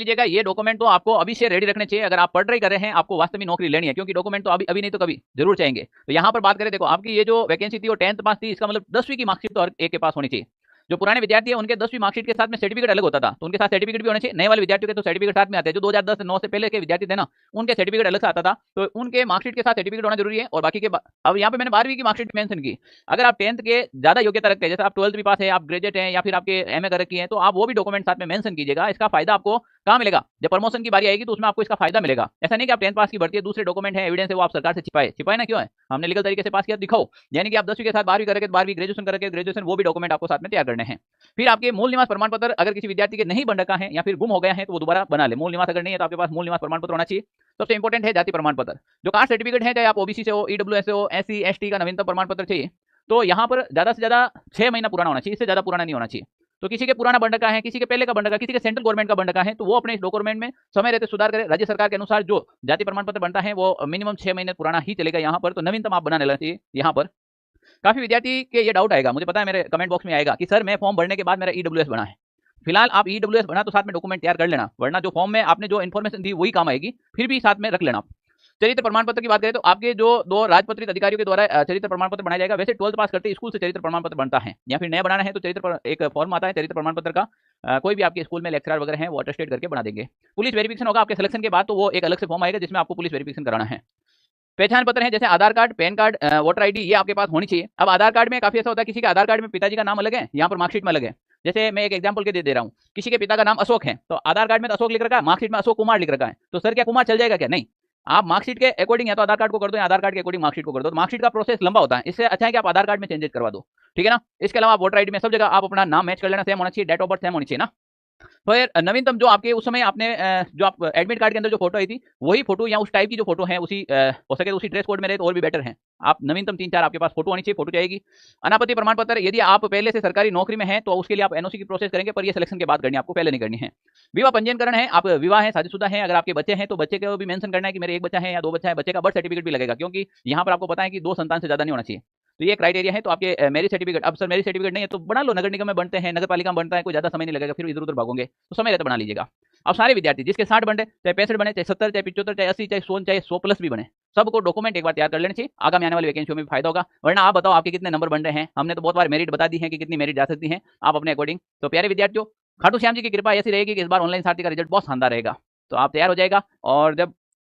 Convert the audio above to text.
लीजिएगा, ये डॉक्यूमेंट तो आपको अभी से रेडी रखने चाहिए। अगर आप पढ़ रही कर रहे हैं, आपको वास्तव में नौकरी लेनी है, क्योंकि डॉक्यूमेंट तो अभी अभी नहीं तो कभी जरूर चाहिए। तो यहाँ पर बात करें, देखो आपकी ये जो वैकेंसी थी वो 10th पास थी, इसका मतलब 10वीं की मार्कशीट तो हर एक के पास होनी चाहिए। जो पुराने विद्यार्थी है उनके 10वीं मार्कशीट के साथ में सर्टिफिकेट अलग होता था, तो उनके साथ सर्टिफिकेट भी होने चाहिए। नए वाले विद्यार्थियों के तो सर्टिफिकेट साथ में आते हैं, जो 2010-9 से पहले के विद्यार्थी थे ना, उनके सर्टिफिकेट अलग से आता था, तो उनके मार्कशीट के साथ सर्टिफिकेट होना जरूरी है। और बाकी के अब यहाँ पे मैंने 12वीं की मार्कशीट मेंशन की। अगर आप 10th के ज्यादा योग्यता रखते हैं, जैसे आप 12th भी पास है, आप ग्रेजुएट हैं, या फिर आपके एमए कर रखी है, तो आप वो भी डॉक्यूमेंट साथ में मेंशन कीजिएगा। इसका फायदा आपको कहाँ मिलेगा, जब प्रमोशन की बारी आएगी तो उसमें आपको इसका फायदा मिलेगा। ऐसा नहीं कि आप 10th पास की भर्ती है, दूसरे डॉक्यूमेंट है, एविडेंस है, वो आप सरकार से छिपाए ना क्यों है, हमने लीगल तरीके से पास किया दिखाओ। यानी कि आप 10वीं के साथ 12वीं करके 12वीं ग्रेजुएशन करके ग्रेजुएशन, वो भी डॉक्यूमेंट आपको साथ में तैयार करने हैं। फिर आपके मूल निवास प्रमाण पत्र अगर किसी विद्यार्थी के नहीं बन रखा है या फिर गुम हो गया है, तो वो दोबारा बना ले। मूल निवास अगर नहीं है तो आपके पास मूल निवास प्रमाण पत्र होना चाहिए। सबसे इंपॉर्टेंट है जाति प्रमाण पत्र। जो कास्ट सर्टिफिकेट है, चाहे आप ओबीसी से हो, ईडब्ल्यूएस से हो, एससी एसटी का नवीनतम प्रमाण पत्र चाहिए। तो यहाँ पर ज्यादा से ज्यादा 6 महीना पुराना होना चाहिए, इससे ज्यादा पुराना नहीं होना चाहिए। तो किसी के पुराना बन रखा है, किसी के पहले का बन रखा है, किसी के सेंट्रल गवर्नमेंट का बन रखा है, तो वो अपने इस डॉक्यूमेंट में समय रहते सुधार करे। राज्य सरकार के अनुसार जो जाति प्रमाण पत्र बनता है वो मिनिमम 6 महीने पुराना ही चलेगा यहाँ पर, तो नवीनतम आप बनाने चाहिए। यहाँ पर काफी विद्यार्थी के ये डाउट आएगा, मुझे पता है मेरे कमेंट बॉक्स में आएगा कि सर मैं फॉर्म भरने के बाद मेरा ईडब्ल्यूएस बना है। फिलहाल आप ईडब्ल्यूएस बना तो साथ में डॉक्यूमेंट तैयार कर लेना, वरना जो फॉर्म में आपने जो इन्फॉर्मेशन दी वही काम आएगी, फिर भी साथ में रख लेना। चरित्र प्रमाण पत्र की बात करें तो आपके जो 2 राजपत्रित अधिकारियों के द्वारा चरित्र प्रमाण पत्र बनाया जाएगा। वैसे 12th पास करते स्कूल से चरित्र प्रमाण पत्र बनता है, या फिर नया बनाना है तो एक फॉर्म आता है चरित्र प्रमाण पत्र का। कोई भी आपके स्कूल में लेक्चरर वगैरह हैं वो अटेस्टेड करके बना देंगे। पुलिस वेरिफिकेशन होगा आपके सिलेक्शन के बाद, तो वो एक अलग से फॉर्म आएगा जिसमें आपको पुलिस वेरिफिकेशन कराना है। पहचान पत्र है, जैसे Aadhaar card, PAN card, voter ID, ये आपके पास होनी चाहिए। अब आधार कार्ड में काफी ऐसा होता है, किसी के आधार कार्ड में पिताजी का नाम अलग है, यहाँ पर मार्कशीट में अलग है। जैसे मैं एक एग्जांपल के दे रहा हूँ, किसी के पिता का नाम अशोक है, तो आधार कार्ड में तो अशोक लिख रखा है, मार्कशीट में अशोक कुमार लिख रखा है, तो सर क्या कुमार चल जाएगा क्या? नहीं, आप मार्कशीट के अकॉर्डिंग या तो आधार कार्ड को कर दो, या आधार कार्ड के अकॉर्डिंग मार्कशीट को कर दो। तो मार्कशीट का प्रोसेस लंबा होता है, इससे अच्छा है कि आप आधार कार्ड में चेंजेस करवा दो, ठीक है ना। इसके अलावा वोटर आईडी में सब जगह आप अपना नाम मैच कर लेना, सेम होना चाहिए, डेट ऑफ बर्थ सेम होनी चाहिए ना। फिर नवीनतम जो आपके उस समय आपने जो आप एडमिट कार्ड के अंदर जो फोटो आई थी, वही फोटो या उस टाइप की जो फोटो है उसी हो सके उसी ड्रेस कोड में रहे तो और भी बेटर है। आप नवीनतम 3-4 आपके पास फोटो होनी चाहिए, फोटो चाहिएगी। अनापत्ति प्रमाण पत्र, यदि आप पहले से सरकारी नौकरी में हैं तो उसके लिए आप एनओसी की प्रोसेस करेंगे, पर ये सिलेक्शन के बाद करनी है, आपको पहले नहीं करनी है। विवाह पंजीकरण है, आप विवाह है, शादीशुदा है, अगर आपके बच्चे हैं तो बच्चे को भी मेंशन करना है कि मेरे एक बच्चा है या 2 बच्चा है, बच्चे का बर्थ सर्टिफिकेट भी लगेगा, क्योंकि यहाँ पर आपको पता है कि 2 संतान से ज्यादा नहीं होना चाहिए। तो ये क्राइटेरिया है। तो आपके मैरिज सर्टिफिकेट, अब सर मैरिज सर्टिफिकेट नहीं है तो बना लो, नगर निगम में बनते हैं, नगर पालिका में बनता है, कोई ज्यादा समय नहीं लगेगा, फिर इधर उधर भागोगे तो समय रहता बना लीजिएगा। अब सारे विद्यार्थी जिसके 60 बने, चाहे 65 बने, चाहे 70, चाहे 75, चाहे 80, चाहे 100, चाहे 100 प्लस भी बने, सबको डॉक्यूमेंट एक बार तैयार कर लेना चाहिए, आगामी आने वाली वैकेंसियों में भी फायदा होगा। वरना आप बताओ आपके कितने नंबर बन रहे हैं, हमने तो बहुत बार मेरिट बता दी है कि कितनी मेरिट जा सकती है, आप अपने अकॉर्डिंग। तो प्यारे विद्यार्थियों, खाटू श्याम जी की कृपा ऐसी रहेगी कि इस बार ऑनलाइन सारथी का रिजल्ट बहुत शानदार रहेगा। तो आप तैयार हो जाएगा, और जब